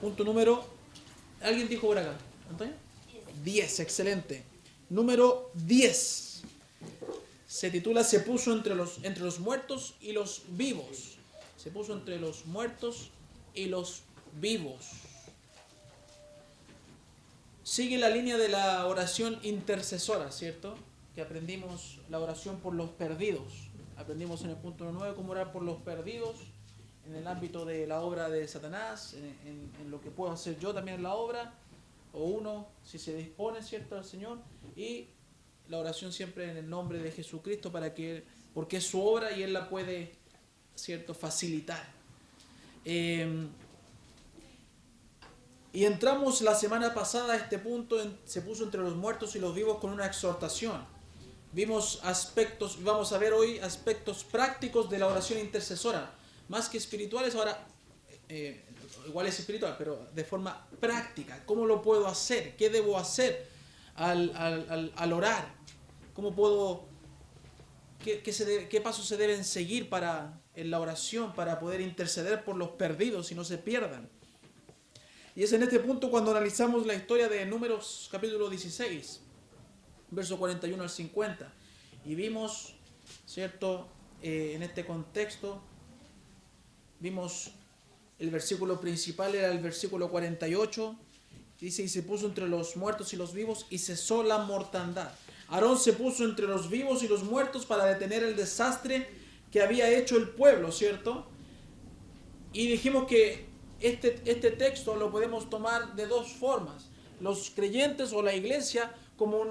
Punto número... ¿Alguien dijo por acá? ¿Antonio? 10, excelente. Número 10. Se titula Se puso entre los muertos y los vivos. Se puso entre los muertos y los vivos. Sigue la línea de la oración intercesora, ¿cierto? Que aprendimos la oración por los perdidos. Aprendimos en el punto 9 cómo orar por los perdidos en el ámbito de la obra de Satanás, en lo que puedo hacer yo también en la obra, o uno, si se dispone, ¿cierto?, al Señor, y la oración siempre en el nombre de Jesucristo, porque es su obra y Él la puede, ¿cierto?, facilitar. Y entramos la semana pasada a este punto, se puso entre los muertos y los vivos con una exhortación. Vimos aspectos, vamos a ver hoy aspectos prácticos de la oración intercesora, más que espirituales. Ahora, igual es espiritual, pero de forma práctica. ¿Cómo lo puedo hacer? ¿Qué debo hacer al orar? ¿Cómo puedo, qué pasos se deben seguir en la oración para poder interceder por los perdidos y no se pierdan? Y es en este punto cuando analizamos la historia de Números capítulo 16, verso 41 al 50. Y vimos, ¿cierto?, en este contexto, vimos el versículo principal, era el versículo 48. Dice, y se puso entre los muertos y los vivos y cesó la mortandad. Aarón se puso entre los vivos y los muertos para detener el desastre que había hecho el pueblo, ¿cierto? Y dijimos que este texto lo podemos tomar de dos formas. Los creyentes o la iglesia como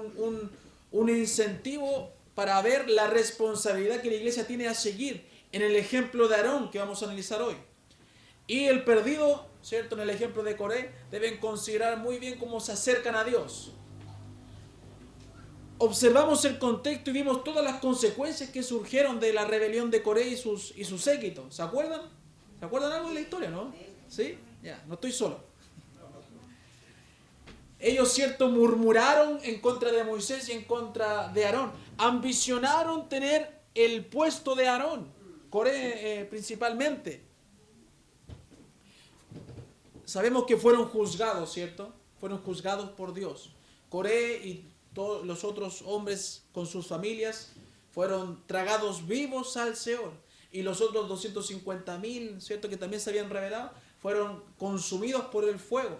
un incentivo para ver la responsabilidad que la iglesia tiene a seguir en el ejemplo de Aarón que vamos a analizar hoy. Y el perdido, ¿cierto?, en el ejemplo de Coré, deben considerar muy bien cómo se acercan a Dios. Observamos el contexto y vimos todas las consecuencias que surgieron de la rebelión de Coré y su séquito. ¿Se acuerdan? ¿Se acuerdan algo de la historia, no? ¿Sí? Ya, no estoy solo. Ellos, cierto, murmuraron en contra de Moisés y en contra de Aarón. Ambicionaron tener el puesto de Aarón, Coré principalmente. Sabemos que fueron juzgados, ¿cierto? Fueron juzgados por Dios. Coré y todos los otros hombres con sus familias fueron tragados vivos al Seol. Y los otros 250.000, ¿cierto?, que también se habían rebelado, fueron consumidos por el fuego.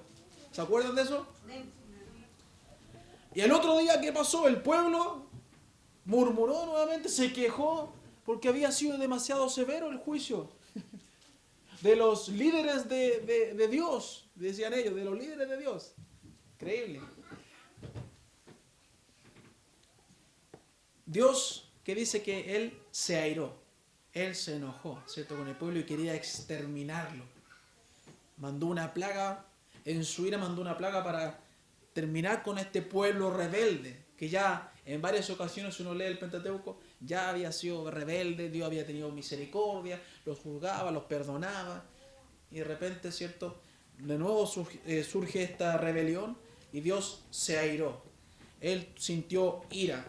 ¿Se acuerdan de eso? Y el otro día, ¿qué pasó? El pueblo murmuró nuevamente, se quejó porque había sido demasiado severo el juicio de los líderes de Dios, decían ellos, de los líderes de Dios. Increíble. Dios, que dice que Él se airó, Él se enojó, ¿cierto?, con el pueblo y quería exterminarlo. Mandó una plaga, en su ira mandó una plaga para terminar con este pueblo rebelde, que ya en varias ocasiones, si uno lee el Pentateuco, ya había sido rebelde, Dios había tenido misericordia, los juzgaba, los perdonaba, y de repente, ¿cierto?, de nuevo surge esta rebelión y Dios se airó. Él sintió ira.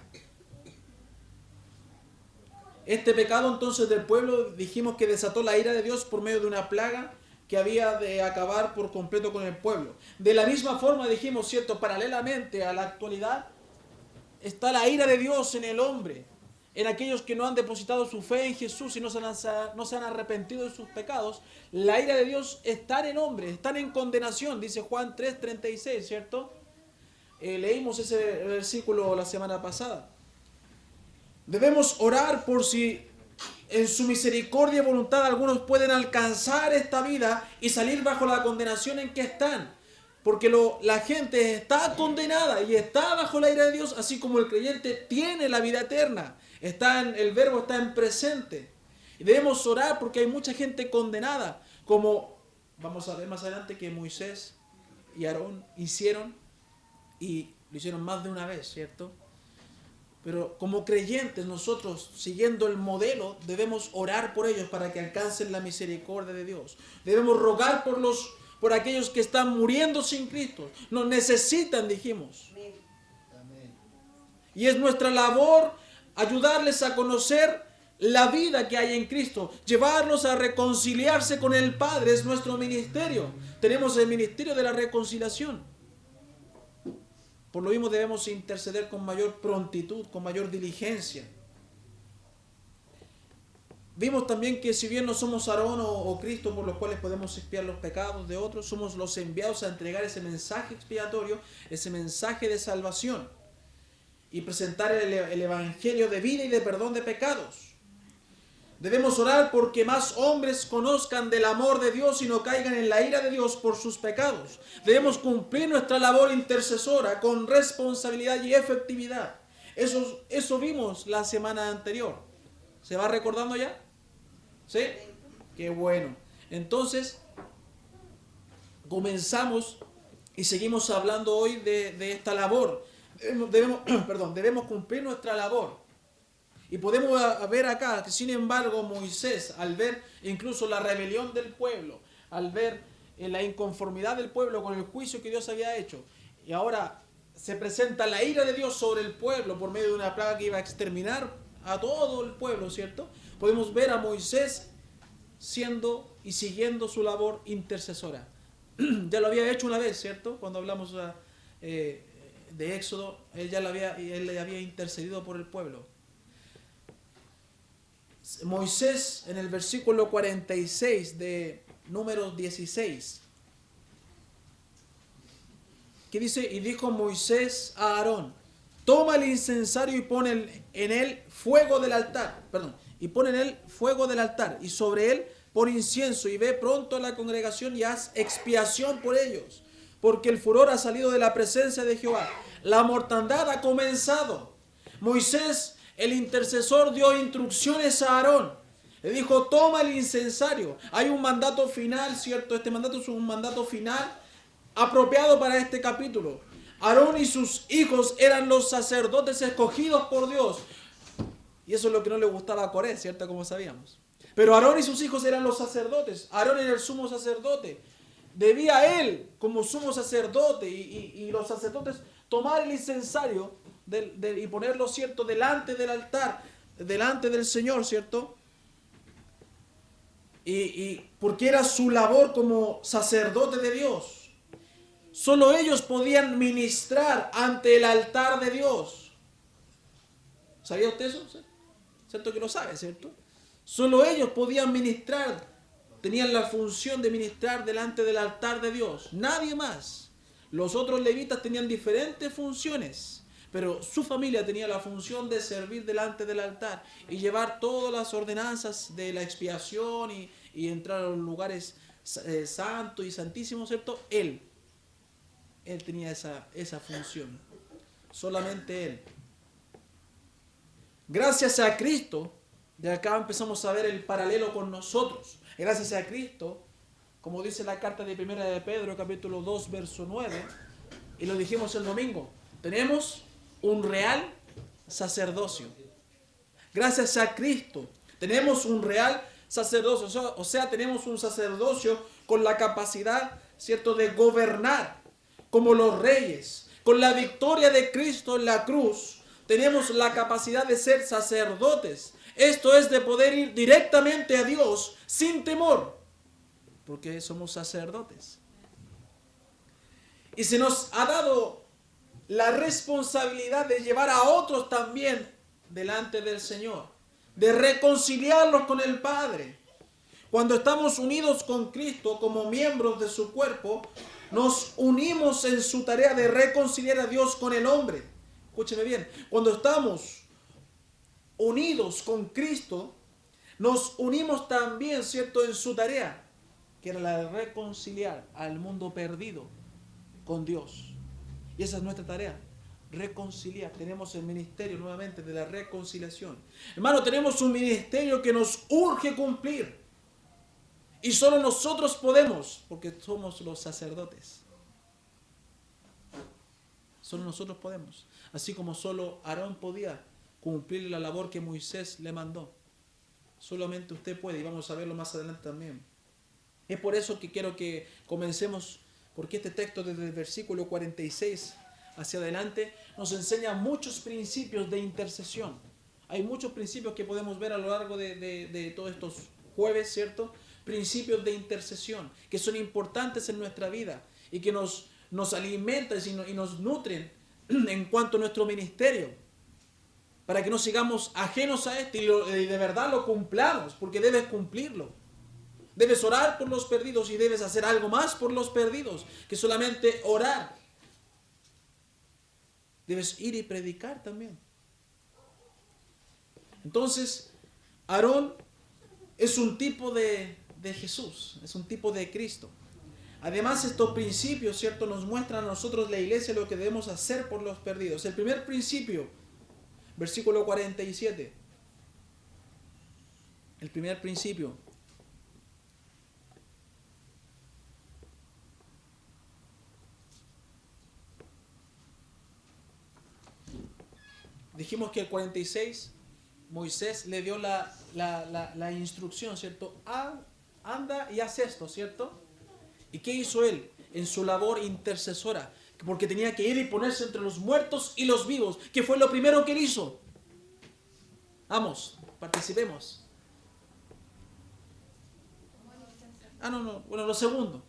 Este pecado entonces del pueblo, dijimos que desató la ira de Dios por medio de una plaga que había de acabar por completo con el pueblo. De la misma forma, dijimos, ¿cierto?, paralelamente a la actualidad, está la ira de Dios en el hombre, en aquellos que no han depositado su fe en Jesús y no se han arrepentido de sus pecados. La ira de Dios está en el hombre, están en condenación, dice Juan 3:36, ¿cierto? Leímos ese versículo la semana pasada. Debemos orar por si en su misericordia y voluntad algunos pueden alcanzar esta vida y salir bajo la condenación en que están. Porque la gente está condenada y está bajo la ira de Dios, así como el creyente tiene la vida eterna. El verbo está en presente. Y debemos orar porque hay mucha gente condenada, como vamos a ver más adelante que Moisés y Aarón hicieron, y lo hicieron más de una vez, ¿cierto? Pero como creyentes nosotros, siguiendo el modelo, debemos orar por ellos para que alcancen la misericordia de Dios. Debemos rogar por aquellos que están muriendo sin Cristo. Nos necesitan, dijimos. Amén. Y es nuestra labor ayudarles a conocer la vida que hay en Cristo, llevarlos a reconciliarse con el Padre es nuestro ministerio. Tenemos el ministerio de la reconciliación. Por lo mismo debemos interceder con mayor prontitud, con mayor diligencia. Vimos también que si bien no somos Aarón o Cristo por los cuales podemos expiar los pecados de otros, somos los enviados a entregar ese mensaje expiatorio, ese mensaje de salvación y presentar el evangelio de vida y de perdón de pecados. Debemos orar porque más hombres conozcan del amor de Dios y no caigan en la ira de Dios por sus pecados. Debemos cumplir nuestra labor intercesora con responsabilidad y efectividad. Eso vimos la semana anterior. ¿Se va recordando ya? ¿Sí? Qué bueno. Entonces, comenzamos y seguimos hablando hoy de esta labor. Debemos cumplir nuestra labor. Y podemos ver acá que sin embargo Moisés, al ver incluso la rebelión del pueblo, al ver la inconformidad del pueblo con el juicio que Dios había hecho, y ahora se presenta la ira de Dios sobre el pueblo por medio de una plaga que iba a exterminar a todo el pueblo, ¿cierto? Podemos ver a Moisés siendo y siguiendo su labor intercesora. Ya lo había hecho una vez, ¿cierto? Cuando hablamos de Éxodo, él le había intercedido por el pueblo. Moisés, en el versículo 46 de Números 16, que dice: y dijo Moisés a Aarón, toma el incensario y pon en él fuego del altar, y pon en él fuego del altar, y sobre él pon incienso, y ve pronto a la congregación y haz expiación por ellos, porque el furor ha salido de la presencia de Jehová, la mortandad ha comenzado. Moisés, el intercesor, dio instrucciones a Aarón. Le dijo: toma el incensario. Hay un mandato final, ¿cierto? Este mandato es un mandato final apropiado para este capítulo. Aarón y sus hijos eran los sacerdotes escogidos por Dios. Y eso es lo que no le gustaba a Coré, ¿cierto? Como sabíamos. Pero Aarón y sus hijos eran los sacerdotes. Aarón era el sumo sacerdote. Debía él, como sumo sacerdote, y los sacerdotes, tomar el incensario y ponerlo, ¿cierto?, delante del altar, delante del Señor, ¿cierto? Y porque era su labor como sacerdote de Dios. Solo ellos podían ministrar ante el altar de Dios. ¿Sabía usted eso? ¿Cierto que lo sabe, cierto? Solo ellos podían ministrar, tenían la función de ministrar delante del altar de Dios. Nadie más. Los otros levitas tenían diferentes funciones, pero su familia tenía la función de servir delante del altar y llevar todas las ordenanzas de la expiación y entrar a los lugares santos y santísimos, ¿cierto? Él tenía esa función. Solamente él. Gracias a Cristo, de acá empezamos a ver el paralelo con nosotros. Gracias a Cristo, como dice la carta de Primera de Pedro, capítulo 2, verso 9, y lo dijimos el domingo, tenemos un real sacerdocio. Gracias a Cristo tenemos un real sacerdocio, o sea, tenemos un sacerdocio con la capacidad, ¿cierto?, de gobernar como los reyes. Con la victoria de Cristo en la cruz, tenemos la capacidad de ser sacerdotes. Esto es de poder ir directamente a Dios sin temor, porque somos sacerdotes. Y se nos ha dado la responsabilidad de llevar a otros también delante del Señor, de reconciliarlos con el Padre. Cuando estamos unidos con Cristo como miembros de su cuerpo, nos unimos en su tarea de reconciliar a Dios con el hombre. Escúcheme bien, cuando estamos unidos con Cristo, nos unimos también, ¿cierto?, en su tarea, que era la de reconciliar al mundo perdido con Dios. Y esa es nuestra tarea, reconciliar. Tenemos el ministerio nuevamente de la reconciliación. Hermano, tenemos un ministerio que nos urge cumplir. Y solo nosotros podemos, porque somos los sacerdotes. Solo nosotros podemos. Así como solo Aarón podía cumplir la labor que Moisés le mandó. Solamente usted puede, y vamos a verlo más adelante también. Es por eso que quiero que comencemos, porque este texto desde el versículo 46 hacia adelante nos enseña muchos principios de intercesión. Hay muchos principios que podemos ver a lo largo de todos estos jueves, ¿cierto? Principios de intercesión que son importantes en nuestra vida y que nos alimentan y nos nutren en cuanto a nuestro ministerio, para que no sigamos ajenos a esto y de verdad lo cumplamos, porque debes cumplirlo. Debes orar por los perdidos y debes hacer algo más por los perdidos que solamente orar. Debes ir y predicar también. Entonces, Aarón es un tipo de Jesús, es un tipo de Cristo. Además, estos principios, ¿cierto?, nos muestran a nosotros, la iglesia, lo que debemos hacer por los perdidos. El primer principio, versículo 47. El primer principio. Dijimos que el 46, Moisés le dio la instrucción, ¿cierto? Anda y haz esto, ¿cierto? ¿Y qué hizo él en su labor intercesora? Porque tenía que ir y ponerse entre los muertos y los vivos. ¿Qué fue lo primero que él hizo? Vamos, participemos. No. Bueno, lo segundo.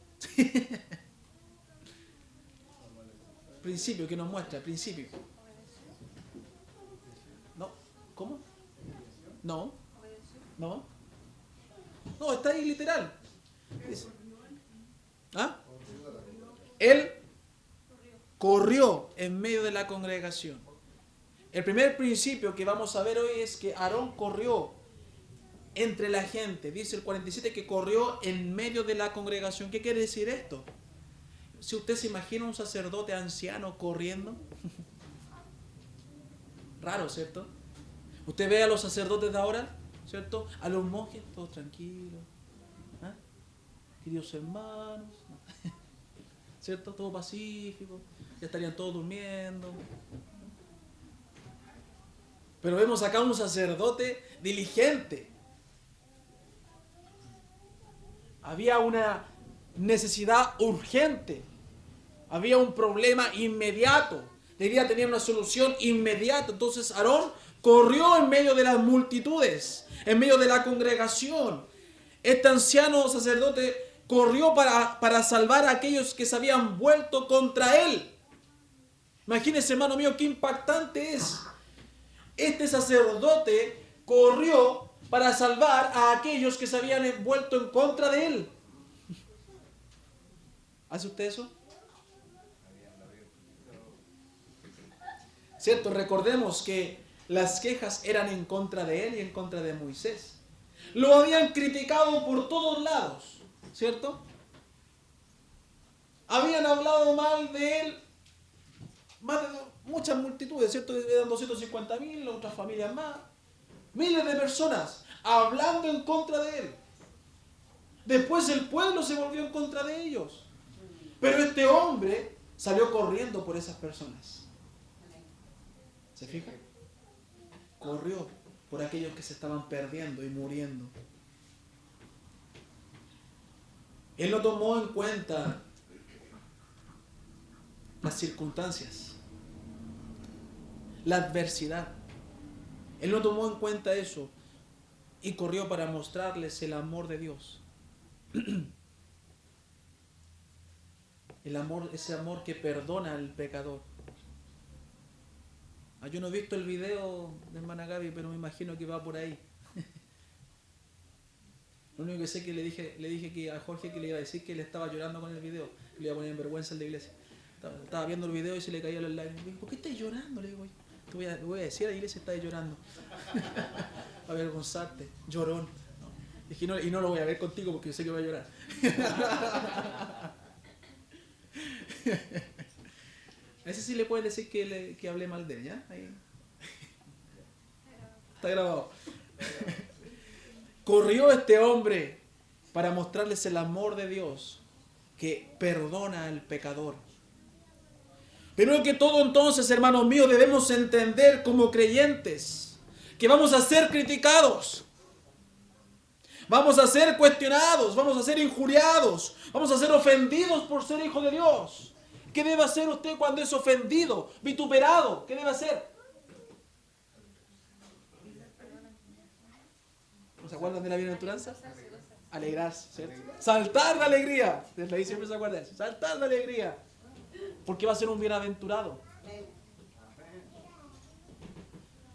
Principio que nos muestra, principio. No, ¿cómo? No, está ahí literal. Dice, Él corrió en medio de la congregación. El primer principio que vamos a ver hoy es que Aarón corrió entre la gente. Dice el 47 que corrió en medio de la congregación. ¿Qué quiere decir esto? Si usted se imagina un sacerdote anciano corriendo. Raro, ¿cierto? Usted ve a los sacerdotes de ahora, ¿cierto? A los monjes, todos tranquilos. Queridos hermanos, ¿cierto? Todo pacífico. Ya estarían todos durmiendo. Pero vemos acá un sacerdote diligente. Había una necesidad urgente. Había un problema inmediato. Debía tener una solución inmediata. Entonces Aarón corrió en medio de las multitudes, en medio de la congregación. Este anciano sacerdote corrió para salvar a aquellos que se habían vuelto contra él. Imagínense, hermano mío, qué impactante es. Este sacerdote corrió para salvar a aquellos que se habían vuelto en contra de él. ¿Hace usted eso? ¿Cierto? Recordemos que las quejas eran en contra de él y en contra de Moisés. Lo habían criticado por todos lados, ¿cierto? Habían hablado mal de él muchas multitudes, ¿cierto? Eran 250.000, otras familias más. Miles de personas hablando en contra de él. Después el pueblo se volvió en contra de ellos. Pero este hombre salió corriendo por esas personas. ¿Se fija? Corrió por aquellos que se estaban perdiendo y muriendo. Él no tomó en cuenta las circunstancias, la adversidad. Él no tomó en cuenta eso y corrió para mostrarles el amor de Dios. El amor, ese amor que perdona al pecador. Yo no he visto el video de hermana Gaby, pero me imagino que va por ahí. Lo único que sé es que le dije que a Jorge que le iba a decir que él estaba llorando con el video, que le iba a poner en vergüenza en la iglesia. Estaba viendo el video y se le caía los lágrimas. Me dijo, ¿por qué estás llorando? Le digo, te voy a decir a la iglesia que estás llorando. A avergonzarte, llorón. No. Dije, y no lo voy a ver contigo porque yo sé que voy a llorar. A ese sí le puedes decir que hablé mal de él, ¿ya? Ahí. Está grabado. Corrió este hombre para mostrarles el amor de Dios que perdona al pecador. Pero que todo entonces, hermanos míos, debemos entender como creyentes que vamos a ser criticados, vamos a ser cuestionados, vamos a ser injuriados, vamos a ser ofendidos por ser hijo de Dios. ¿Qué debe hacer usted cuando es ofendido, vituperado? ¿Qué debe hacer? ¿Se acuerdan de la bienaventuranza? Alegrarse, ¿cierto? Saltar de alegría. Desde ahí siempre se acuerdan de eso. Saltar de alegría. Porque va a ser un bienaventurado.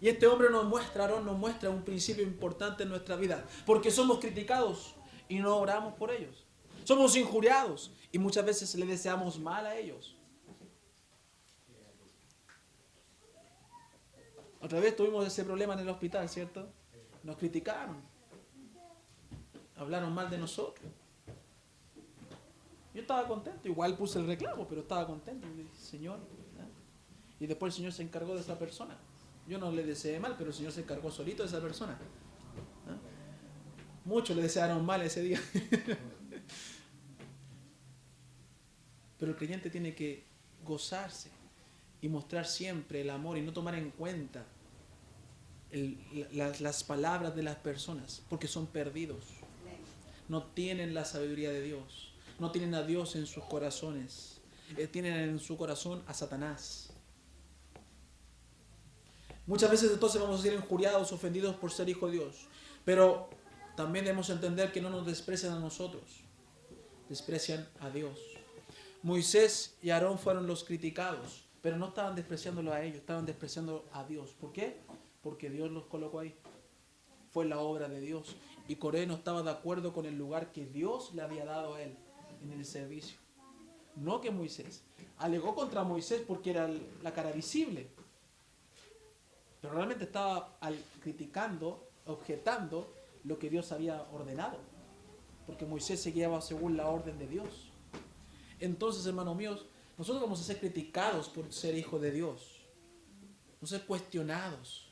Y este hombre nos muestra, Aarón nos muestra un principio importante en nuestra vida. Porque somos criticados y no oramos por ellos. Somos injuriados y muchas veces le deseamos mal a ellos. Otra vez tuvimos ese problema en el hospital, ¿cierto? Nos criticaron. Hablaron mal de nosotros. Yo estaba contento, igual puse el reclamo, pero estaba contento. Y dije, Señor, ¿eh? Y después el Señor se encargó de esa persona. Yo no le deseé mal, pero el Señor se encargó solito de esa persona. ¿Eh? Muchos le desearon mal ese día. Pero el creyente tiene que gozarse y mostrar siempre el amor y no tomar en cuenta las palabras de las personas, porque son perdidos. No tienen la sabiduría de Dios. No tienen a Dios en sus corazones. Tienen en su corazón a Satanás. Muchas veces entonces vamos a ser injuriados, ofendidos por ser hijo de Dios. Pero también debemos entender que no nos desprecian a nosotros. Desprecian a Dios. Moisés y Aarón fueron los criticados, pero no estaban despreciándolo a ellos, estaban despreciando a Dios. ¿Por qué? Porque Dios los colocó ahí. Fue la obra de Dios. Y Coré no estaba de acuerdo con el lugar que Dios le había dado a él en el servicio. No que Moisés. Alegó contra Moisés porque era la cara visible. Pero realmente estaba criticando, objetando lo que Dios había ordenado. Porque Moisés se guiaba según la orden de Dios. Entonces, hermanos míos, nosotros vamos a ser criticados por ser hijos de Dios. Vamos a ser cuestionados.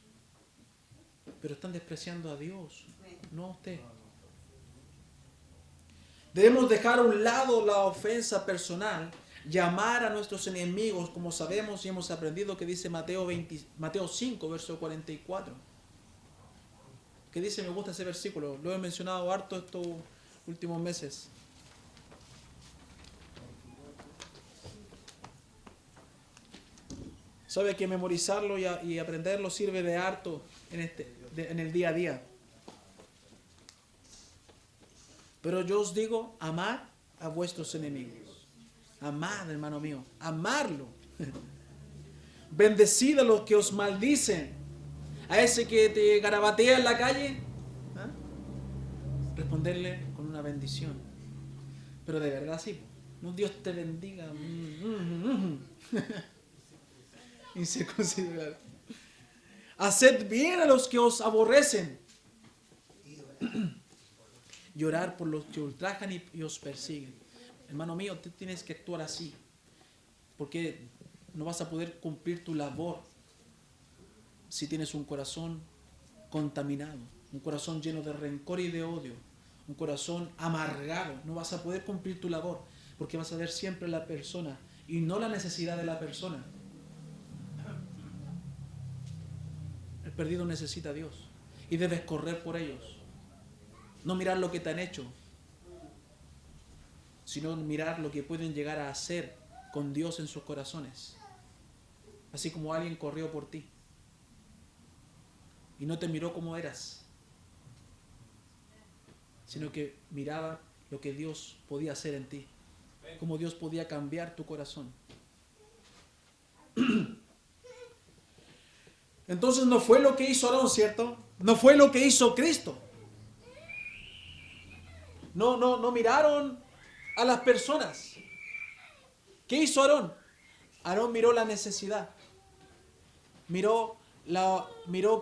Pero están despreciando a Dios, no a usted. Debemos dejar a un lado la ofensa personal, llamar a nuestros enemigos, como sabemos y hemos aprendido que dice Mateo 5, verso 44. Que dice, me gusta ese versículo, lo he mencionado harto estos últimos meses. Sabe que memorizarlo y aprenderlo sirve de harto en el día a día. Pero yo os digo, amad a vuestros enemigos. Amad, hermano mío, amarlo. Bendecid a los que os maldicen. A ese que te garabatea en la calle, ¿eh? Responderle con una bendición. Pero de verdad sí, no Dios te bendiga. Incircunciso. Haced bien a los que os aborrecen. Llorar por los que ultrajan y os persiguen. Hermano mío, tú tienes que actuar así. Porque no vas a poder cumplir tu labor si tienes un corazón contaminado, un corazón lleno de rencor y de odio, un corazón amargado. No vas a poder cumplir tu labor porque vas a ver siempre a la persona y no la necesidad de la persona. El perdido necesita a Dios y debes correr por ellos. No mirar lo que te han hecho, sino mirar lo que pueden llegar a hacer con Dios en sus corazones. Así como alguien corrió por ti y no te miró como eras, sino que miraba lo que Dios podía hacer en ti, cómo Dios podía cambiar tu corazón. Entonces no fue lo que hizo Aarón, ¿cierto? No fue lo que hizo Cristo. No miraron a las personas. ¿Qué hizo Aarón? Aarón miró la necesidad. Miró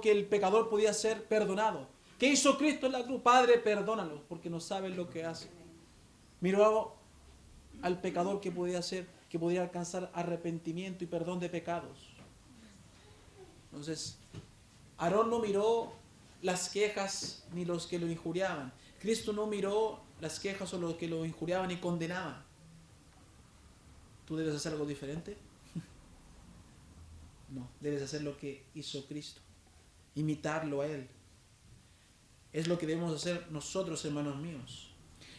que el pecador podía ser perdonado. ¿Qué hizo Cristo en la cruz? Padre, perdónalos, porque no saben lo que hacen. Miró al pecador que podía alcanzar arrepentimiento y perdón de pecados. Entonces, Aarón no miró las quejas ni los que lo injuriaban. Cristo no miró las quejas o los que lo injuriaban y condenaban. ¿Tú debes hacer algo diferente? No, debes hacer lo que hizo Cristo. Imitarlo a Él. Es lo que debemos hacer nosotros, hermanos míos.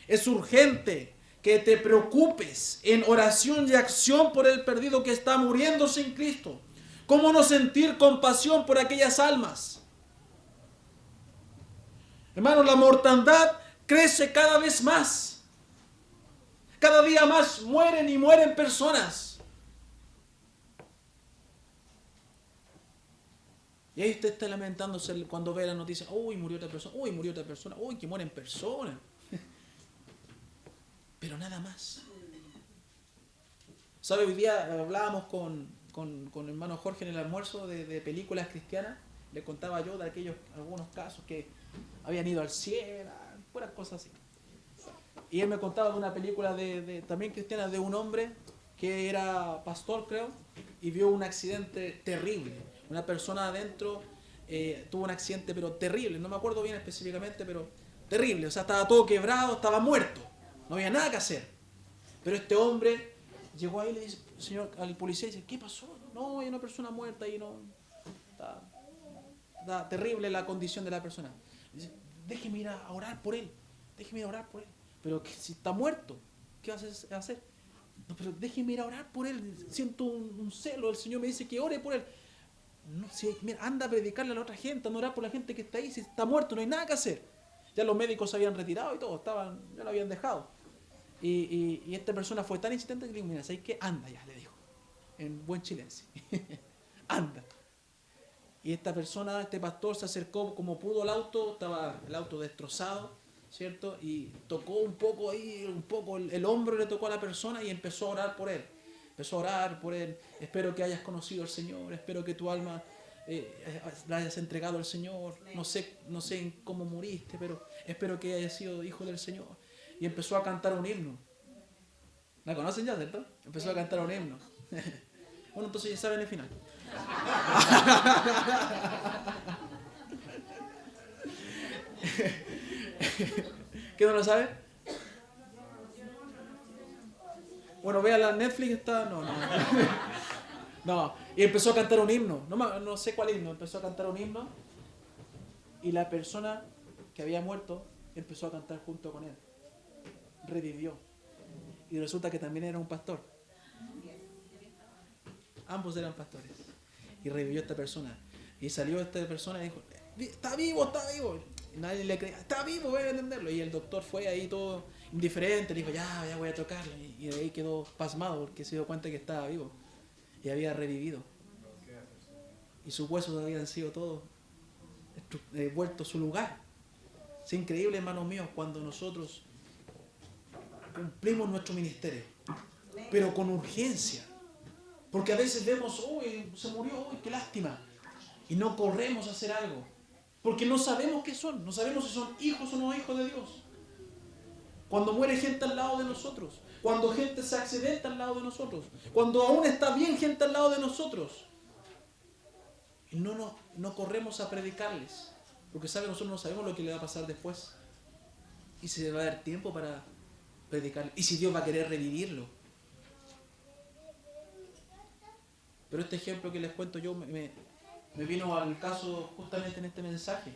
Es urgente que te preocupes en oración y acción por el perdido que está muriendo sin Cristo. ¿Cómo no sentir compasión por aquellas almas? Hermanos, la mortandad crece cada vez más. Cada día más mueren y mueren personas. Y ahí usted está lamentándose cuando ve la noticia. Uy, murió otra persona. Uy, murió otra persona. Uy, que mueren personas. Pero nada más. ¿Sabe? Hoy día hablábamos con el hermano Jorge en el almuerzo de películas cristianas. Le contaba yo de algunos casos que habían ido al cielo, puras cosas así. Y él me contaba de una película también cristiana de un hombre que era pastor, creo, y vio un accidente terrible. Una persona adentro tuvo un accidente, pero terrible. No me acuerdo bien específicamente, pero terrible. O sea, estaba todo quebrado, estaba muerto. No había nada que hacer. Pero este hombre llegó ahí y le dice, señor, al policía, dice, ¿qué pasó? No, hay una persona muerta y no... Está terrible la condición de la persona. Dice, déjeme ir a orar por él. Déjeme ir a orar por él. Pero si está muerto, ¿qué vas a hacer? No, pero déjeme ir a orar por él. Siento un celo. El Señor me dice que ore por él. No, mira, anda a predicarle a la otra gente, anda a orar por la gente que está ahí. Si está muerto, no hay nada que hacer. Ya los médicos se habían retirado y todo, ya lo habían dejado. Y esta persona fue tan insistente que le dijo, mira, ¿sabes qué? Anda ya, le dijo. En buen chilense. Anda. Y esta persona, este pastor, se acercó como pudo al auto, estaba el auto destrozado, ¿cierto? Y tocó un poco ahí, el hombro le tocó a la persona y empezó a orar por él. Empezó a orar por él. Espero que hayas conocido al Señor, espero que tu alma la hayas entregado al Señor. No sé cómo moriste, pero espero que hayas sido hijo del Señor. Y empezó a cantar un himno. ¿La conocen ya, cierto? Empezó a cantar un himno. Bueno, entonces ya saben el final. ¿Qué no lo sabe? Bueno, vea la Netflix, está... No. No, y empezó a cantar un himno. No sé cuál himno. Empezó a cantar un himno. Y la persona que había muerto empezó a cantar junto con él. Revivió. Y resulta que también era un pastor. Ambos eran pastores. Y revivió esta persona. Y salió esta persona y dijo, está vivo. Y nadie le creía, está vivo, voy a entenderlo. Y el doctor fue ahí todo indiferente, le dijo, ya voy a tocarlo. Y de ahí quedó pasmado porque se dio cuenta que estaba vivo. Y había revivido. Y sus huesos habían sido todos vueltos a su lugar. Es increíble, hermanos míos, cuando nosotros cumplimos nuestro ministerio, pero con urgencia. Porque a veces vemos, uy, se murió, uy, qué lástima. Y no corremos a hacer algo. Porque no sabemos qué son. No sabemos si son hijos o no hijos de Dios. Cuando muere gente al lado de nosotros. Cuando gente se accidenta al lado de nosotros. Cuando aún está bien gente al lado de nosotros. Y no corremos a predicarles. Porque nosotros no sabemos lo que le va a pasar después. Y si le va a dar tiempo para predicarle. Y si Dios va a querer revivirlo. Pero este ejemplo que les cuento yo me vino al caso justamente en este mensaje.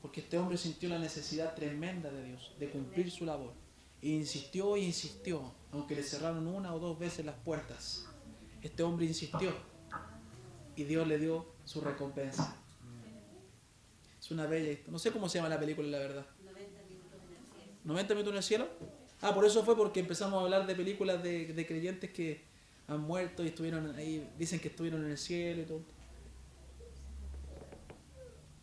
Porque este hombre sintió la necesidad tremenda de Dios, de cumplir su labor. E insistió, aunque le cerraron 1 o 2 veces las puertas. Este hombre insistió. Y Dios le dio su recompensa. Es una bella historia. No sé cómo se llama la película, la verdad. 90 minutos en el cielo. Por eso fue porque empezamos a hablar de películas de creyentes que han muerto y estuvieron ahí, dicen que estuvieron en el cielo y todo.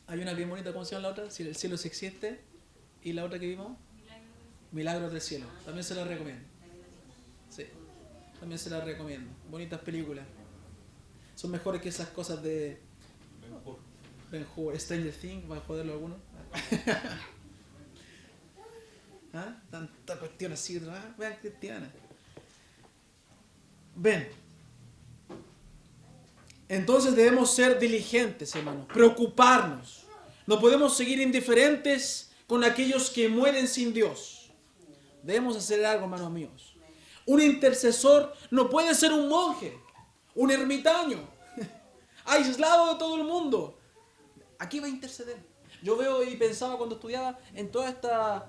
Hay una bien bonita, ¿cómo se llama la otra? Si el cielo sí existe. ¿Y la otra que vimos? Milagros del cielo. También se la recomiendo. Sí, también se la recomiendo. Bonitas películas. Son mejores que esas cosas de Ben-Hur, Stranger Things, para joderlo a alguno. Tanta cuestión así, vean cristiana. Ven. Entonces debemos ser diligentes, hermanos, preocuparnos. No podemos seguir indiferentes con aquellos que mueren sin Dios. Debemos hacer algo, hermanos míos. Un intercesor no puede ser un monje, un ermitaño, aislado de todo el mundo. Aquí va a interceder. Yo veo y pensaba cuando estudiaba en todas estas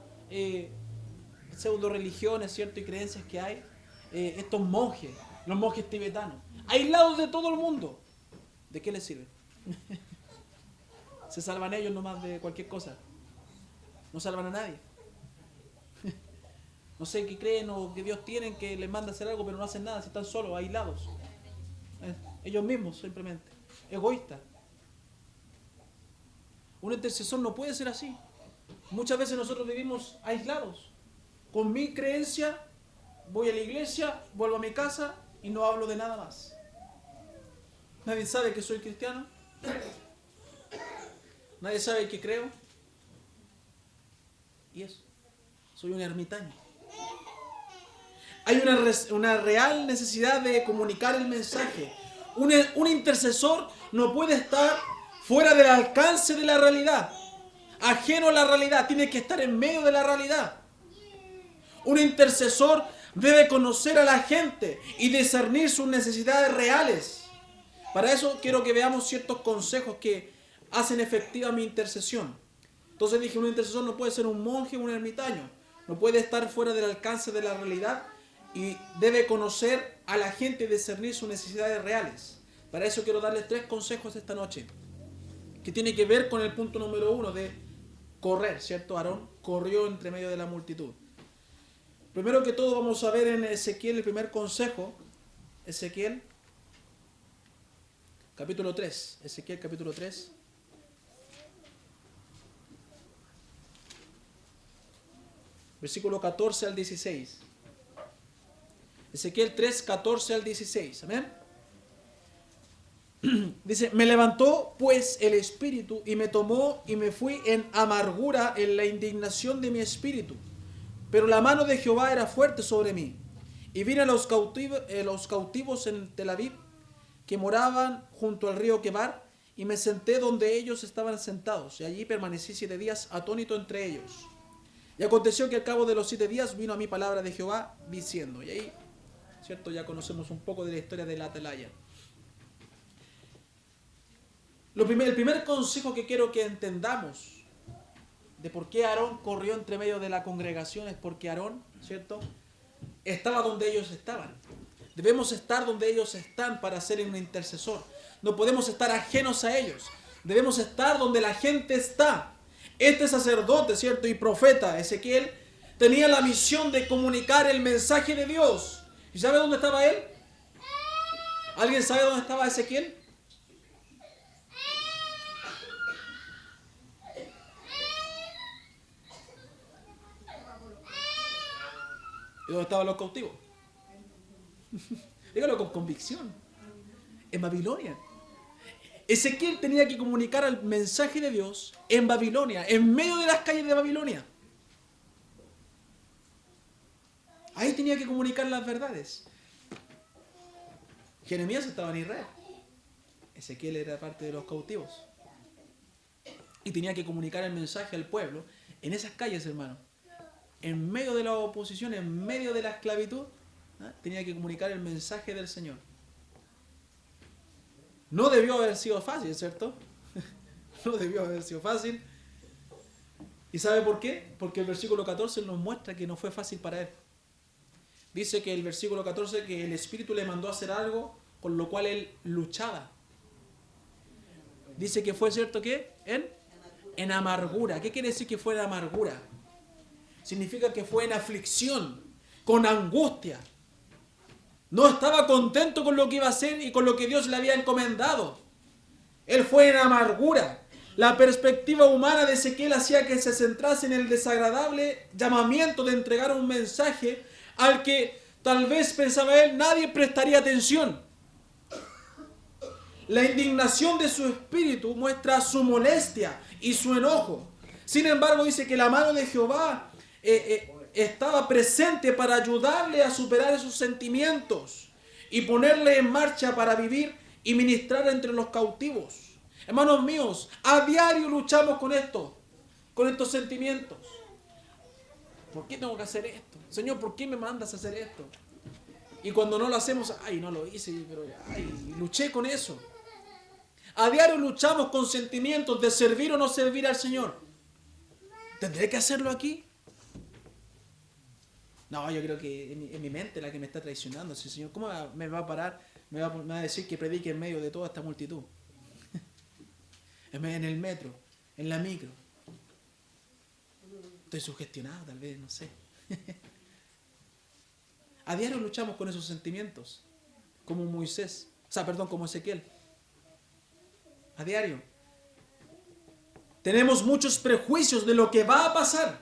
pseudo religiones, ¿cierto? Y creencias que hay, estos monjes, los monjes tibetanos, aislados de todo el mundo. ¿De qué les sirve? Se salvan ellos nomás de cualquier cosa. No salvan a nadie. No sé qué creen o que Dios tienen que les manda a hacer algo, pero no hacen nada, si están solos, aislados. Ellos mismos, simplemente. Egoístas. Un intercesor no puede ser así. Muchas veces nosotros vivimos aislados. Con mi creencia, voy a la iglesia, vuelvo a mi casa y no hablo de nada más. Nadie sabe que soy cristiano. Nadie sabe que creo. Y eso. Soy un ermitaño. Hay una real necesidad de comunicar el mensaje. Un intercesor no puede estar fuera del alcance de la realidad, ajeno a la realidad, tiene que estar en medio de la realidad. Un intercesor debe conocer a la gente y discernir sus necesidades reales. Para eso quiero que veamos ciertos consejos que hacen efectiva mi intercesión. Entonces dije, un intercesor no puede ser un monje o un ermitaño, no puede estar fuera del alcance de la realidad y debe conocer a la gente y discernir sus necesidades reales. Para eso quiero darles 3 consejos esta noche, que tiene que ver con el punto número 1 de correr, ¿cierto? Aarón corrió entre medio de la multitud. Primero que todo vamos a ver en Ezequiel el primer consejo. Ezequiel capítulo 3. Ezequiel capítulo 3. Versículo 14 al 16. Ezequiel 3, 14 al 16. Amén. Dice, me levantó pues el espíritu y me tomó y me fui en amargura en la indignación de mi espíritu. Pero la mano de Jehová era fuerte sobre mí. Y vine a los cautivos en Tel Aviv, que moraban junto al río Quebar, y me senté donde ellos estaban sentados. Y allí permanecí 7 días atónito entre ellos. Y aconteció que al cabo de los 7 días vino a mí palabra de Jehová diciendo. Y ahí, ¿cierto? Ya conocemos un poco de la historia de la atalaya. El primer consejo que quiero que entendamos de por qué Aarón corrió entre medio de la congregación es porque Aarón, ¿cierto?, estaba donde ellos estaban. Debemos estar donde ellos están para ser un intercesor. No podemos estar ajenos a ellos. Debemos estar donde la gente está. Este sacerdote, ¿cierto?, y profeta Ezequiel tenía la misión de comunicar el mensaje de Dios. ¿Y sabe dónde estaba él? ¿Alguien sabe dónde estaba Ezequiel? ¿Y dónde estaban los cautivos? Dígalo con convicción. En Babilonia. Ezequiel tenía que comunicar el mensaje de Dios en Babilonia, en medio de las calles de Babilonia. Ahí tenía que comunicar las verdades. Jeremías estaba en Israel. Ezequiel era parte de los cautivos. Y tenía que comunicar el mensaje al pueblo en esas calles, hermano. En medio de la oposición, en medio de la esclavitud, tenía que comunicar el mensaje del Señor. No debió haber sido fácil, ¿cierto? No debió haber sido fácil. ¿Y sabe por qué? Porque el versículo 14 nos muestra que no fue fácil para él. Dice que el versículo 14 que el Espíritu le mandó a hacer algo con lo cual él luchaba. Dice que fue, ¿cierto qué? En amargura. ¿Qué quiere decir que fue en amargura? Significa que fue en aflicción, con angustia. No estaba contento con lo que iba a hacer y con lo que Dios le había encomendado. Él fue en amargura. La perspectiva humana de Ezequiel hacía que se centrase en el desagradable llamamiento de entregar un mensaje al que tal vez, pensaba él, nadie prestaría atención. La indignación de su espíritu muestra su molestia y su enojo. Sin embargo, dice que la mano de Jehová estaba presente para ayudarle a superar esos sentimientos y ponerle en marcha para vivir y ministrar entre los cautivos. Hermanos míos, a diario luchamos con estos sentimientos. ¿Por qué tengo que hacer esto? Señor, ¿por qué me mandas a hacer esto? Y cuando no lo hacemos, ay, no lo hice, pero ay, luché con eso. A diario luchamos con sentimientos de servir o no servir al Señor. ¿Tendré que hacerlo aquí? No, yo creo que es mi mente la que me está traicionando. Sí, Señor, ¿cómo me va a parar? Me va a decir que predique en medio de toda esta multitud. En el metro, en la micro. estoy sugestionado, tal vez, no sé. A diario luchamos con esos sentimientos, como Moisés, como Ezequiel. A diario. Tenemos muchos prejuicios de lo que va a pasar.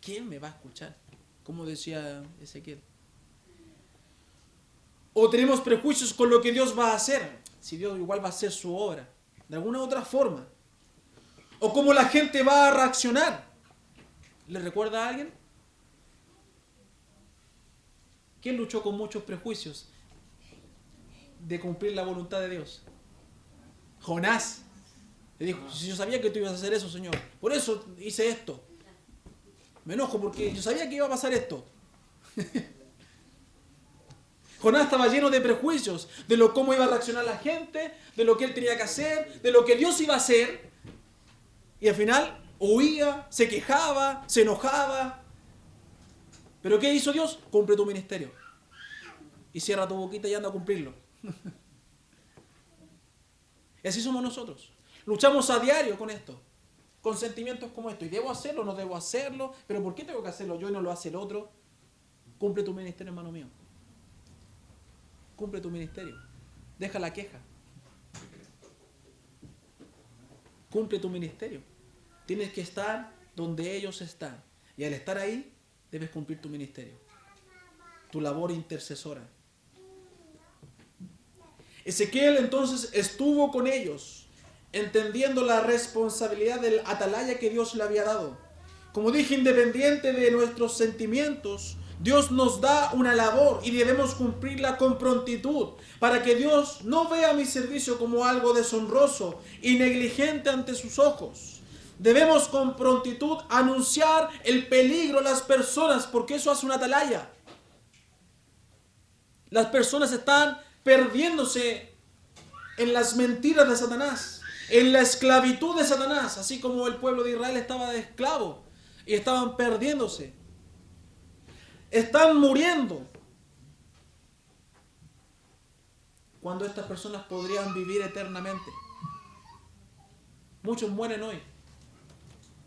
¿Quién me va a escuchar? Como decía Ezequiel. O tenemos prejuicios con lo que Dios va a hacer. Si Dios igual va a hacer su obra. De alguna u otra forma. O cómo la gente va a reaccionar. ¿Le recuerda a alguien? ¿Quién luchó con muchos prejuicios de cumplir la voluntad de Dios? Jonás. Le dijo, si yo sabía que tú ibas a hacer eso, Señor. Por eso hice esto. Me enojo porque yo sabía que iba a pasar esto. Jonás estaba lleno de prejuicios, de cómo iba a reaccionar la gente, de lo que él tenía que hacer, de lo que Dios iba a hacer. Y al final huía, se quejaba, se enojaba. ¿Pero qué hizo Dios? Cumple tu ministerio. Y cierra tu boquita y anda a cumplirlo. Y así somos nosotros. Luchamos a diario con esto. Con sentimientos como esto. ¿Y debo hacerlo o no debo hacerlo? ¿Pero por qué tengo que hacerlo yo y no lo hace el otro? Cumple tu ministerio, hermano mío. Cumple tu ministerio. Deja la queja. Cumple tu ministerio. Tienes que estar donde ellos están. Y al estar ahí, debes cumplir tu ministerio. Tu labor intercesora. Ezequiel entonces estuvo con ellos, entendiendo la responsabilidad del atalaya que Dios le había dado. Como dije, independiente de nuestros sentimientos, Dios nos da una labor y debemos cumplirla con prontitud, para que Dios no vea mi servicio como algo deshonroso y negligente ante sus ojos. Debemos con prontitud anunciar el peligro a las personas, porque eso hace una atalaya. Las personas están perdiéndose en las mentiras de Satanás, en la esclavitud de Satanás, así como el pueblo de Israel estaba de esclavo y estaban perdiéndose. Están muriendo cuando estas personas podrían vivir eternamente. Muchos mueren hoy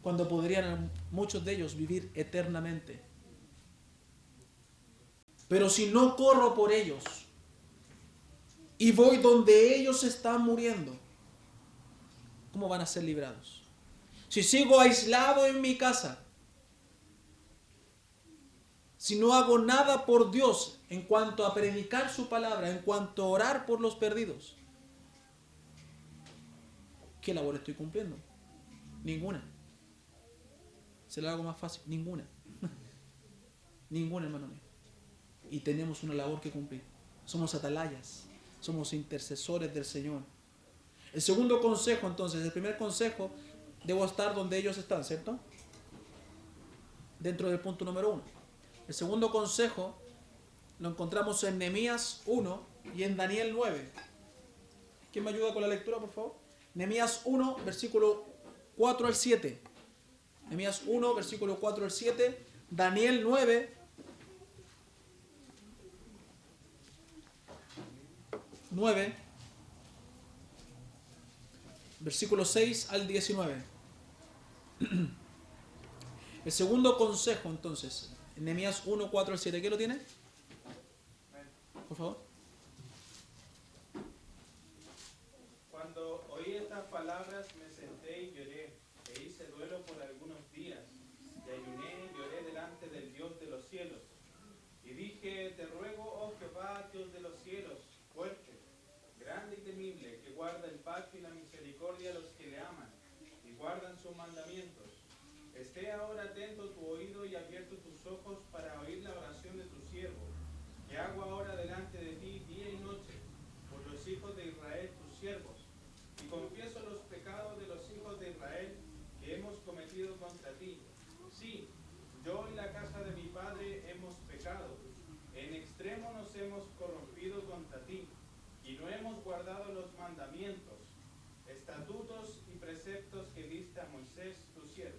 cuando podrían muchos de ellos vivir eternamente. Pero si no corro por ellos y voy donde ellos están muriendo, ¿cómo van a ser librados? Si sigo aislado en mi casa, si no hago nada por Dios en cuanto a predicar su palabra, en cuanto a orar por los perdidos, ¿qué labor estoy cumpliendo? Ninguna. Se la hago más fácil. Ninguna. Ninguna, hermano mío. Y tenemos una labor que cumplir. Somos atalayas. Somos intercesores del Señor. El segundo consejo, entonces, el primer consejo, debo estar donde ellos están, ¿cierto? Dentro del punto número 1. El segundo consejo lo encontramos en Nehemías 1 y en Daniel 9. ¿Quién me ayuda con la lectura, por favor? Nehemías 1, versículo 4 al 7. Nehemías 1, versículo 4 al 7. Daniel 9, 9, versículo 6 al 19. El segundo consejo, entonces, Nehemías 1, 4 al 7. ¿Qué lo tiene? Por favor. Cuando oí estas palabras me senté y lloré, e hice duelo por algunos días, y ayuné y lloré delante del Dios de los cielos. Y dije, te ruego, oh Jehová, Dios de los cielos, fuerte, grande y temible, que guarda el pacto y la misericordia a los que le aman, y guardan sus mandamientos. Esté ahora atento tu oído y abierto tus ojos para oír la oración de tu siervo, que hago ahora delante de ti día y noche, por los hijos de Israel, tus siervos. Y confieso los pecados de los hijos de Israel que hemos cometido contra ti. Sí, yo y la casa de mi padre hemos pecado. En extremo nos hemos corrompido contra ti, y no hemos guardado los mandamientos, estatutos y preceptos que diste a Moisés, tu siervo.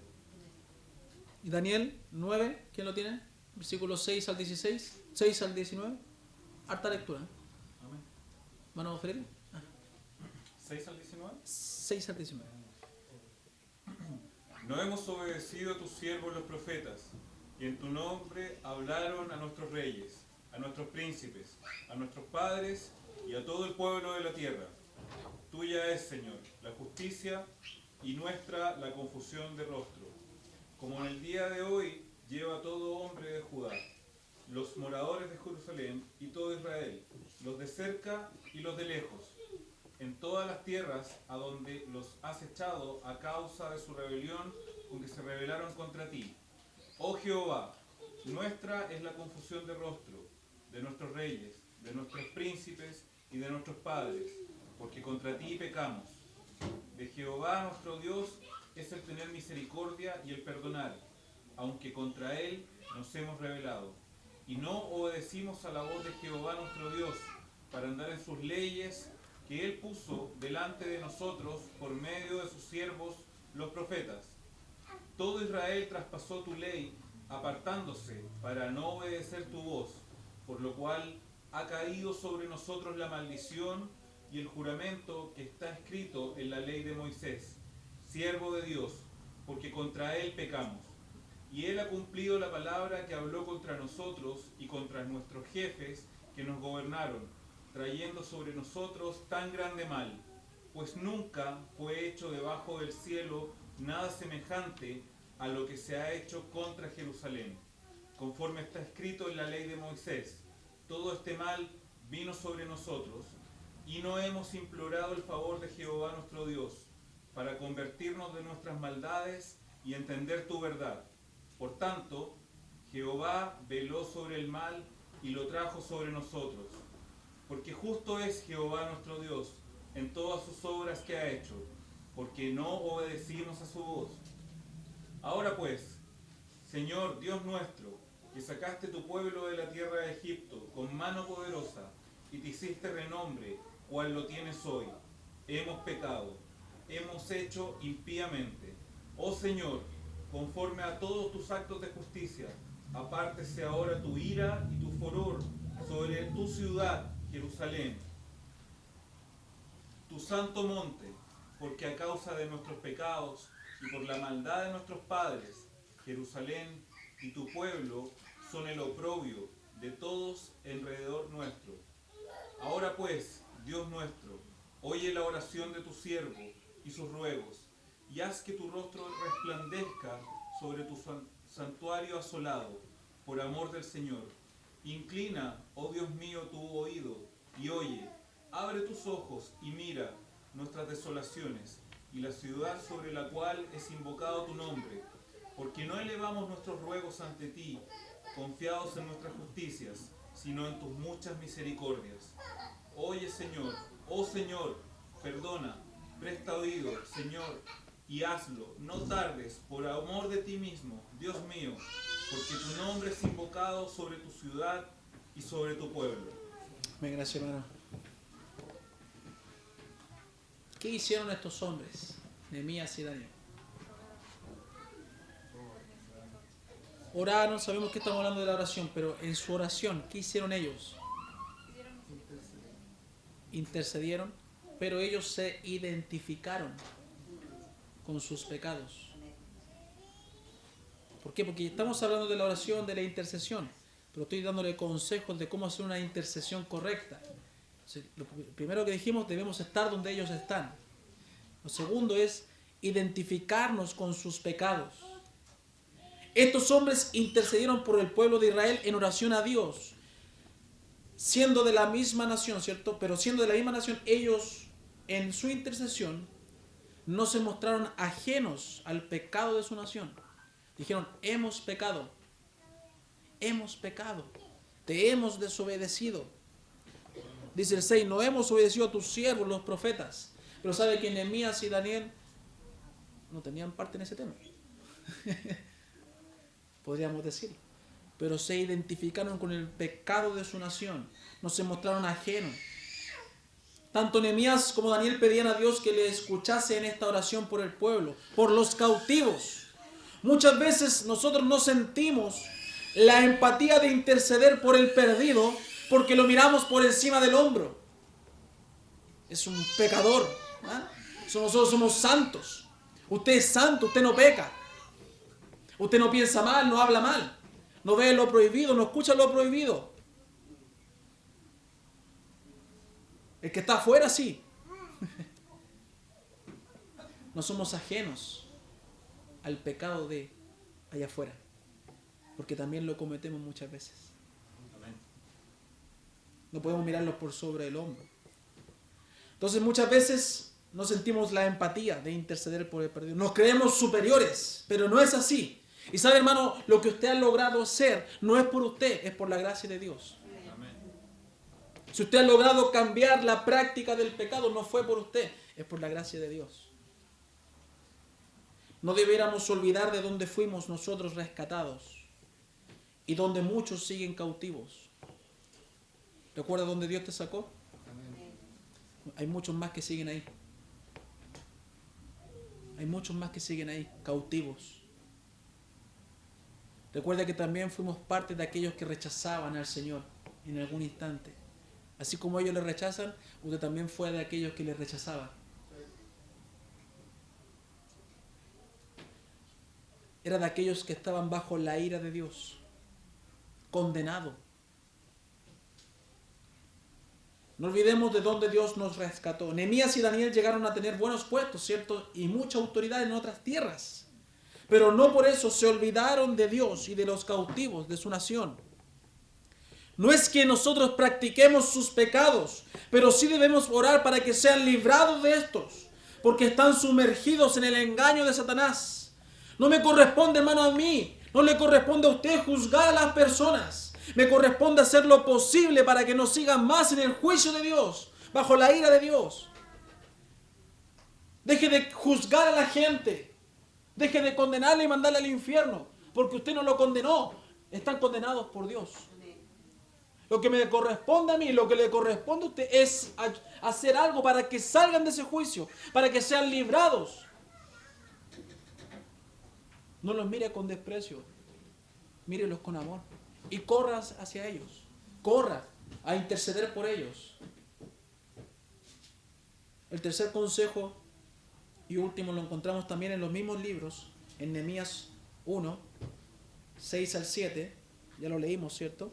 Y Daniel 9, ¿quién lo tiene? Versículos 6 al 16, 6 al 19. Harta lectura. Amén. ¿Hermano Felipe? 6 al 19. 6 al 19. No hemos obedecido a tus siervos los profetas, y en tu nombre hablaron a nuestros reyes, a nuestros príncipes, a nuestros padres y a todo el pueblo de la tierra. Tuya es, Señor, la justicia y nuestra la confusión de rostro. Como en el día de hoy lleva todo hombre de Judá, los moradores de Jerusalén y todo Israel, los de cerca y los de lejos, en todas las tierras a donde los has echado a causa de su rebelión con que se rebelaron contra ti. Oh Jehová, nuestra es la confusión de rostro, de nuestros reyes, de nuestros príncipes y de nuestros padres, porque contra ti pecamos. De Jehová nuestro Dios es el tener misericordia y el perdonar, aunque contra él nos hemos rebelado. Y no obedecimos a la voz de Jehová nuestro Dios, para andar en sus leyes que él puso delante de nosotros por medio de sus siervos los profetas. Todo Israel traspasó tu ley, apartándose para no obedecer tu voz, por lo cual ha caído sobre nosotros la maldición y el juramento que está escrito en la ley de Moisés, siervo de Dios, porque contra él pecamos. Y él ha cumplido la palabra que habló contra nosotros y contra nuestros jefes que nos gobernaron, trayendo sobre nosotros tan grande mal, pues nunca fue hecho debajo del cielo nada semejante a lo que se ha hecho contra Jerusalén. Conforme está escrito en la ley de Moisés, todo este mal vino sobre nosotros, y no hemos implorado el favor de Jehová nuestro Dios, para convertirnos de nuestras maldades y entender tu verdad. Por tanto, Jehová veló sobre el mal y lo trajo sobre nosotros. Porque justo es Jehová nuestro Dios en todas sus obras que ha hecho, porque no obedecimos a su voz. Ahora pues, Señor Dios nuestro, que sacaste tu pueblo de la tierra de Egipto con mano poderosa y te hiciste renombre, cual lo tienes hoy, hemos pecado, hemos hecho impíamente. Oh Señor, conforme a todos tus actos de justicia, apártese ahora tu ira y tu furor sobre tu ciudad, Jerusalén, tu santo monte, porque a causa de nuestros pecados y por la maldad de nuestros padres, Jerusalén y tu pueblo son el oprobio de todos alrededor nuestro. Ahora pues, Dios nuestro, oye la oración de tu siervo y sus ruegos, y haz que tu rostro resplandezca sobre tu santuario asolado, por amor del Señor. Inclina, oh Dios mío, tu oído, y oye, abre tus ojos y mira nuestras desolaciones, y la ciudad sobre la cual es invocado tu nombre, porque no elevamos nuestros ruegos ante ti, confiados en nuestras justicias, sino en tus muchas misericordias. Oye, Señor, oh Señor, perdona, presta oído, Señor, y hazlo, no tardes, por amor de ti mismo, Dios mío, porque tu nombre es invocado sobre tu ciudad y sobre tu pueblo. Amén, gracias, hermano. ¿Qué hicieron estos hombres, Nehemías y Daniel? Oraron, sabemos que estamos hablando de la oración, pero en su oración, ¿qué hicieron ellos? Intercedieron, pero ellos se identificaron con sus pecados. ¿Por qué? Porque estamos hablando de la oración, de la intercesión, pero estoy dándole consejos de cómo hacer una intercesión correcta. Lo primero que dijimos, debemos estar donde ellos están. Lo segundo es identificarnos con sus pecados. Estos hombres intercedieron por el pueblo de Israel en oración a Dios, siendo de la misma nación, ¿cierto? Pero siendo de la misma nación, ellos en su intercesión no se mostraron ajenos al pecado de su nación. Dijeron, hemos pecado, te hemos desobedecido. Dice el 6, no hemos obedecido a tus siervos, los profetas. Pero sabe que Nehemías y Daniel no tenían parte en ese tema. Podríamos decirlo. Pero se identificaron con el pecado de su nación. No se mostraron ajenos. Tanto Nehemías como Daniel pedían a Dios que le escuchase en esta oración por el pueblo, por los cautivos. Muchas veces nosotros no sentimos la empatía de interceder por el perdido porque lo miramos por encima del hombro. Es un pecador. Nosotros somos santos. Usted es santo, usted no peca. Usted no piensa mal, no habla mal. No ve lo prohibido, no escucha lo prohibido. El que está afuera, sí. No somos ajenos al pecado de allá afuera, porque también lo cometemos muchas veces. No podemos mirarlo por sobre el hombro. Entonces muchas veces no sentimos la empatía de interceder por el perdido. Nos creemos superiores, pero no es así. Y sabe, hermano, lo que usted ha logrado ser no es por usted, es por la gracia de Dios. Amén. Si usted ha logrado cambiar la práctica del pecado, no fue por usted, es por la gracia de Dios. No debiéramos olvidar de dónde fuimos nosotros rescatados y donde muchos siguen cautivos. ¿Recuerda dónde Dios te sacó? Amén. Hay muchos más que siguen ahí. Hay muchos más que siguen ahí, cautivos. Recuerda que también fuimos parte de aquellos que rechazaban al Señor en algún instante. Así como ellos le rechazan, usted también fue de aquellos que le rechazaban. Era de aquellos que estaban bajo la ira de Dios, condenado. No olvidemos de dónde Dios nos rescató. Nehemías y Daniel llegaron a tener buenos puestos, ¿cierto? Y mucha autoridad en otras tierras. Pero no por eso se olvidaron de Dios y de los cautivos de su nación. No es que nosotros practiquemos sus pecados, pero sí debemos orar para que sean librados de estos, porque están sumergidos en el engaño de Satanás. No me corresponde, hermano, a mí, no le corresponde a usted juzgar a las personas. Me corresponde hacer lo posible para que no sigan más en el juicio de Dios, bajo la ira de Dios. Deje de juzgar a la gente. Deje de condenarle y mandarle al infierno, porque usted no lo condenó. Están condenados por Dios. Lo que me corresponde a mí, lo que le corresponde a usted es hacer algo para que salgan de ese juicio, para que sean librados. No los mire con desprecio, mírelos con amor y corra hacia ellos. Corra a interceder por ellos. El tercer consejo y último lo encontramos también en los mismos libros, en Nehemías 1, 6 al 7, ya lo leímos, ¿cierto?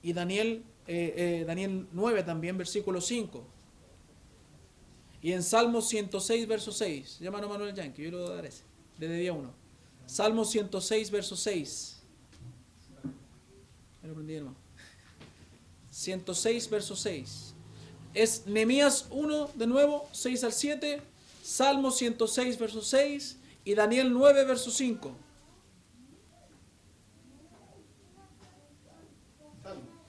Y Daniel 9 también, versículo 5. Y en Salmo 106, verso 6, llámalo Manuel Yankee, yo le voy a dar ese, desde día 1. Salmo 106, verso 6. Me lo aprendí, hermano. 106, verso 6. Es Nehemías 1, de nuevo, 6 al 7. Salmo 106, verso 6. Y Daniel 9, verso 5.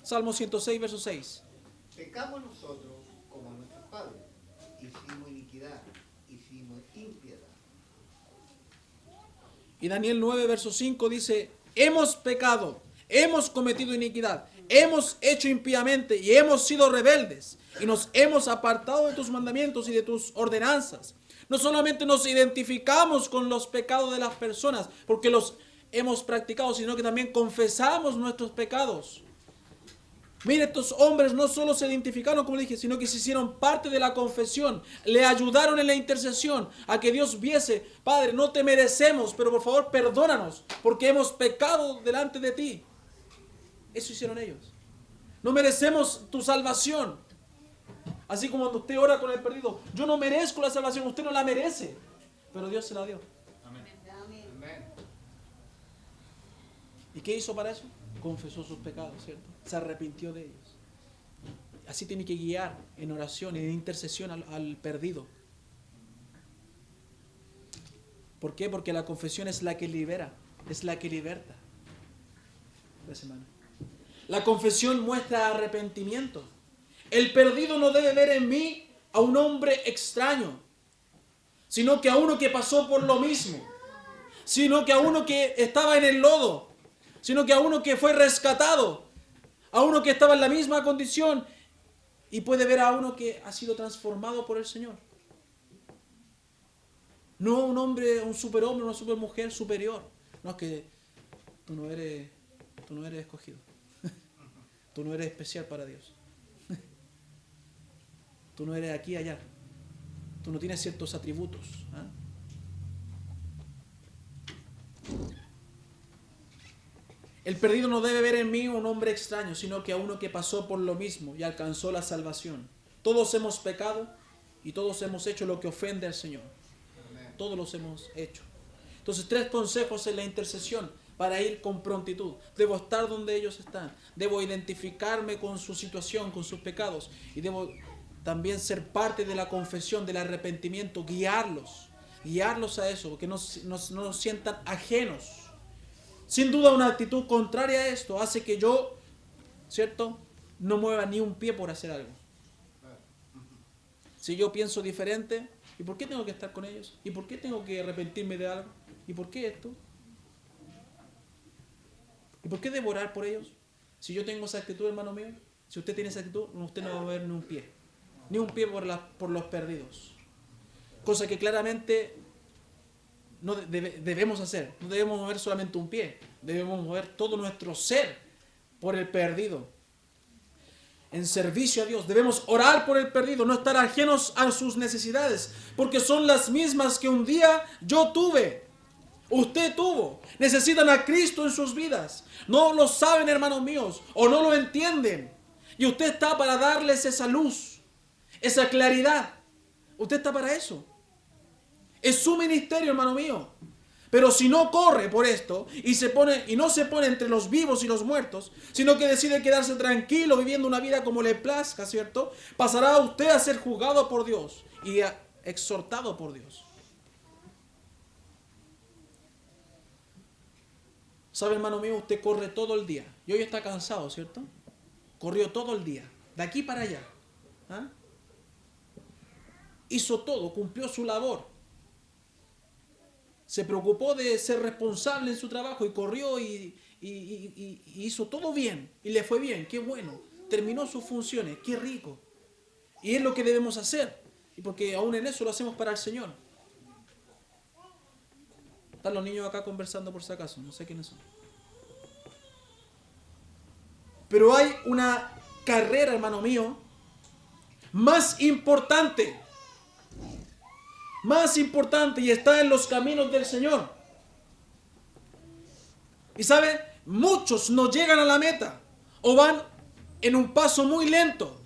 Salmo 106, verso 6. Pecamos nosotros como nuestros padres. Hicimos iniquidad, hicimos impiedad. Y Daniel 9, verso 5 dice: hemos pecado, hemos cometido iniquidad, hemos hecho impíamente y hemos sido rebeldes y nos hemos apartado de tus mandamientos y de tus ordenanzas. No solamente nos identificamos con los pecados de las personas porque los hemos practicado, sino que también confesamos nuestros pecados. Mire, estos hombres no solo se identificaron, como dije, sino que se hicieron parte de la confesión. Le ayudaron en la intercesión a que Dios viese: Padre, no te merecemos, pero por favor perdónanos, porque hemos pecado delante de ti. Eso hicieron ellos. No merecemos tu salvación. Así como cuando usted ora con el perdido: yo no merezco la salvación, usted no la merece, pero Dios se la dio. Amén. ¿Y qué hizo para eso? Confesó sus pecados, ¿cierto? Se arrepintió de ellos. Así tiene que guiar en oración, en intercesión al perdido. ¿Por qué? Porque la confesión es la que libera, es la que liberta. Gracias, hermano. La confesión muestra arrepentimiento. El perdido no debe ver en mí a un hombre extraño, sino que a uno que pasó por lo mismo, sino que a uno que estaba en el lodo, sino que a uno que fue rescatado, a uno que estaba en la misma condición y puede ver a uno que ha sido transformado por el Señor. No un hombre, un superhombre, una supermujer superior. No, es que tú no eres escogido. Tú no eres especial para Dios. Tú no eres aquí y allá. Tú no tienes ciertos atributos. El perdido no debe ver en mí un hombre extraño, sino que a uno que pasó por lo mismo y alcanzó la salvación. Todos hemos pecado y todos hemos hecho lo que ofende al Señor. Todos los hemos hecho. Entonces, 3 consejos en la intercesión para ir con prontitud. Debo estar donde ellos están. Debo identificarme con su situación, con sus pecados. Y debo también ser parte de la confesión, del arrepentimiento, guiarlos a eso, que no nos sientan ajenos. Sin duda, una actitud contraria a esto hace que yo, ¿cierto?, no mueva ni un pie por hacer algo. Si yo pienso diferente, ¿y por qué tengo que estar con ellos? ¿Y por qué tengo que arrepentirme de algo? ¿Y por qué esto? ¿Y por qué debo orar por ellos? Si yo tengo esa actitud, hermano mío, si usted tiene esa actitud, usted no va a mover ni un pie. Ni un pie por los perdidos. Cosa que claramente no debemos hacer. No debemos mover solamente un pie. Debemos mover todo nuestro ser por el perdido. En servicio a Dios. Debemos orar por el perdido. No estar ajenos a sus necesidades. Porque son las mismas que un día yo tuve. Usted tuvo. Necesitan a Cristo en sus vidas. No lo saben, hermanos míos. O no lo entienden. Y usted está para darles esa luz. Esa claridad. Usted está para eso. Es su ministerio, hermano mío. Pero si no corre por esto y no se pone entre los vivos y los muertos, sino que decide quedarse tranquilo viviendo una vida como le plazca, ¿cierto? Pasará usted a ser juzgado por Dios y exhortado por Dios. ¿Sabe, hermano mío? Usted corre todo el día. Y hoy está cansado, ¿cierto? Corrió todo el día. De aquí para allá. ¿Ah? Hizo todo, cumplió su labor. Se preocupó de ser responsable en su trabajo y corrió y hizo todo bien. Y le fue bien, qué bueno. Terminó sus funciones, qué rico. Y es lo que debemos hacer. Y porque aún en eso lo hacemos para el Señor. Están los niños acá conversando por si acaso, no sé quiénes son. Pero hay una carrera, hermano mío, más importante y está en los caminos del Señor. Y sabe, muchos no llegan a la meta o van en un paso muy lento.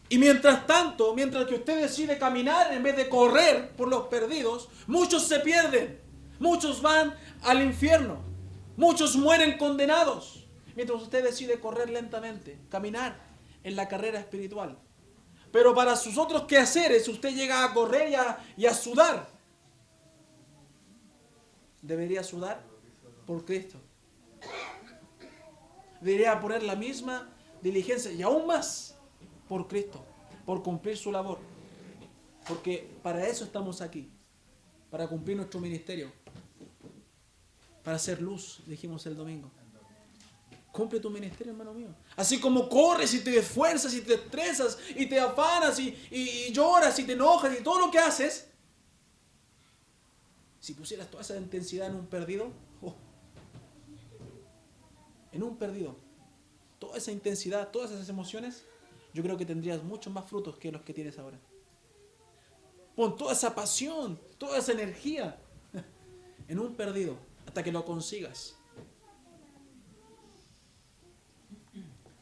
Y mientras tanto, mientras que usted decide caminar en vez de correr por los perdidos, muchos se pierden, muchos van al infierno, muchos mueren condenados. Mientras usted decide correr lentamente, caminar en la carrera espiritual. Pero para sus otros quehaceres usted llega a correr y a sudar. Debería sudar por Cristo. Debería poner la misma diligencia y aún más por Cristo, por cumplir su labor. Porque para eso estamos aquí, para cumplir nuestro ministerio, para hacer luz, dijimos el domingo. Cumple tu ministerio, hermano mío. Así como corres y te esfuerzas y te estresas y te afanas y lloras y te enojas y todo lo que haces. Si pusieras toda esa intensidad en un perdido, en un perdido, toda esa intensidad, todas esas emociones, yo creo que tendrías muchos más frutos que los que tienes ahora. Pon toda esa pasión, toda esa energía en un perdido hasta que lo consigas.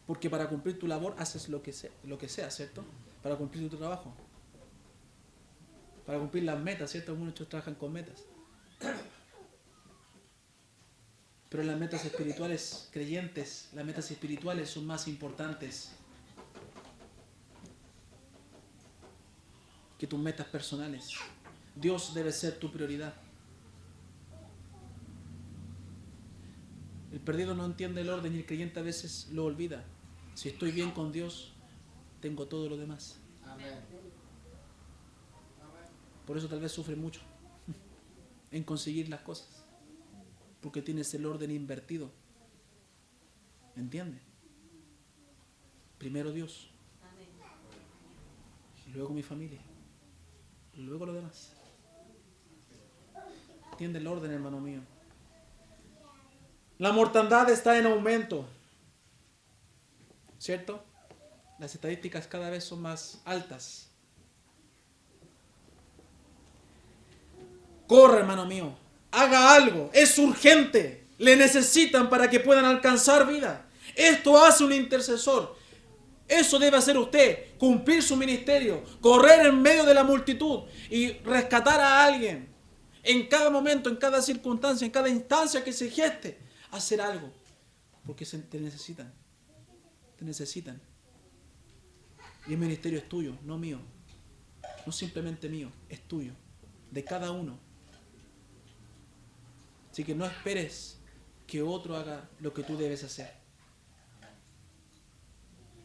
Porque para cumplir tu labor haces lo que sea, ¿cierto? Para cumplir tu trabajo. Para cumplir las metas, ¿cierto? Muchos trabajan con metas. Pero las metas espirituales, creyentes, las metas espirituales son más importantes que tus metas personales. Dios debe ser tu prioridad. El perdido no entiende el orden y el creyente a veces lo olvida. Si estoy bien con Dios, tengo todo lo demás. Amén. Por eso tal vez sufre mucho en conseguir las cosas. Porque tienes el orden invertido. ¿Entiende? Primero Dios. Y luego mi familia. Y luego lo demás. ¿Entiende el orden, hermano mío? La mortandad está en aumento. ¿Cierto? Las estadísticas cada vez son más altas. Corre, hermano mío. haga algo. Es urgente. Le necesitan para que puedan alcanzar vida. Esto hace un intercesor. Eso debe hacer usted. Cumplir su ministerio. Correr en medio de la multitud y rescatar a alguien. En cada momento, en cada circunstancia, en cada instancia que se geste. Hacer algo. Porque te necesitan. Te necesitan. Y el ministerio es tuyo, no mío. No simplemente mío, es tuyo. De cada uno. Así que no esperes que otro haga lo que tú debes hacer.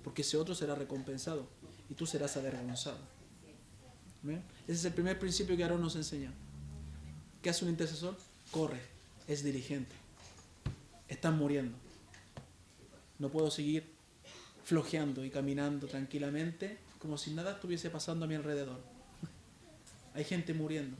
Porque ese otro será recompensado y tú serás avergonzado. ¿Ven? Ese es el primer principio que Aarón nos enseña. ¿Qué hace un intercesor? Corre, es diligente. Están muriendo. No puedo seguir flojeando y caminando tranquilamente como si nada estuviese pasando a mi alrededor. Hay gente muriendo.